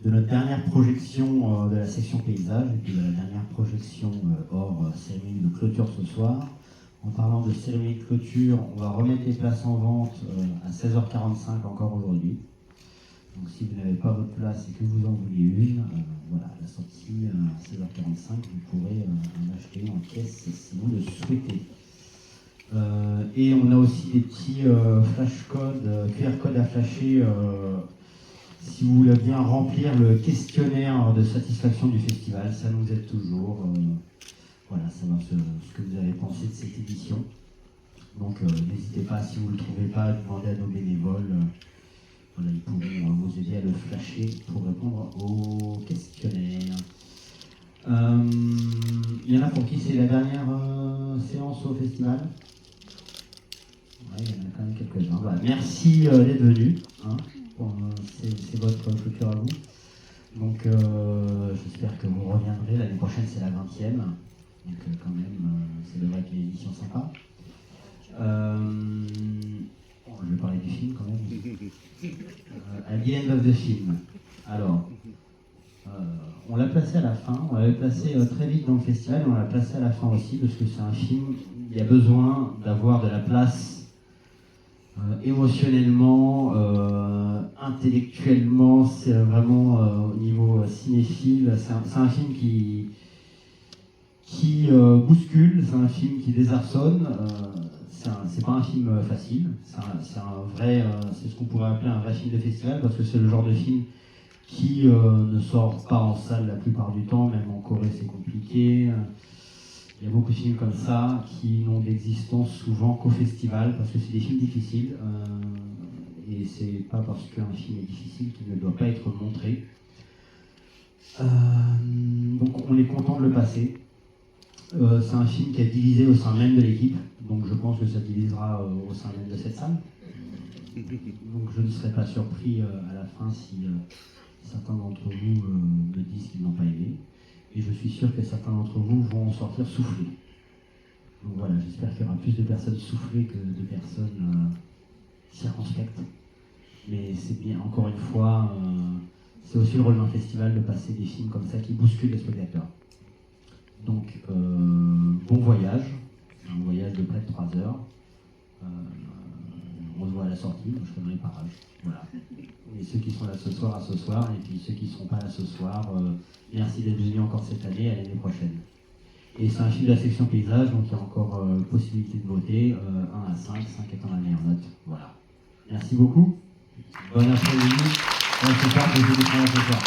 de notre dernière projection de la section paysage et puis de la dernière projection hors cérémonie de clôture ce soir. En parlant de cérémonie de clôture, on va remettre les places en vente à 16h45 encore aujourd'hui. Donc si vous n'avez pas votre place et que vous en vouliez une, voilà, à la sortie à 16h45, vous pourrez en acheter en caisse si vous le souhaitez. Et on a aussi des petits flash codes, QR codes à flasher si vous voulez bien remplir le questionnaire de satisfaction du festival. Ça nous aide toujours. Voilà, savoir ce que vous avez pensé de cette édition. Donc n'hésitez pas, si vous ne le trouvez pas, à demander à nos bénévoles. Voilà, ils pourront vous aider à le flasher pour répondre au questionnaire. Il y en a pour qui c'est la dernière séance au festival? Ouais, il y en a quand même quelques-uns. Voilà. Merci d'être venus. Hein, c'est votre clôture à vous. Donc j'espère que vous reviendrez. L'année prochaine, c'est la 20e. Donc quand même, ça devrait être une édition sympa. Je vais parler du film quand même. À the end of the film. Alors, on l'a placé à la fin, on l'avait placé très vite dans le festival, et on l'a placé à la fin aussi, parce que c'est un film, il y a besoin d'avoir de la place émotionnellement, intellectuellement, c'est vraiment au niveau cinéphile, c'est un film qui bouscule, c'est un film qui désarçonne. C'est pas un film facile, c'est un vrai, c'est ce qu'on pourrait appeler un vrai film de festival, parce que c'est le genre de film qui ne sort pas en salle la plupart du temps, même en Corée c'est compliqué. Il y a beaucoup de films comme ça qui n'ont d'existence souvent qu'au festival, parce que c'est des films difficiles, et c'est pas parce qu'un film est difficile qu'il ne doit pas être montré. Donc on est content de le passer. C'est un film qui a divisé au sein même de l'équipe, donc je pense que ça divisera au sein même de cette salle. Donc je ne serais pas surpris à la fin si certains d'entre vous me disent qu'ils n'ont pas aimé. Et je suis sûr que certains d'entre vous vont en sortir soufflés. Donc voilà, j'espère qu'il y aura plus de personnes soufflées que de personnes circonspectes. Mais c'est bien, encore une fois, c'est aussi le rôle d'un festival de passer des films comme ça qui bousculent les spectateurs. Donc, bon voyage, un voyage de près de 3 heures. On se voit à la sortie, moi je connais les parages. Voilà. Et ceux qui sont là ce soir, à ce soir, et puis ceux qui ne seront pas là ce soir, merci d'être venus encore cette année, à l'année prochaine. Et c'est un film de la section paysage, donc il y a encore possibilité de voter, 1 à 5, 5 étant la meilleure note. Voilà. Merci beaucoup. Bon après-midi. On se parle de ce soir.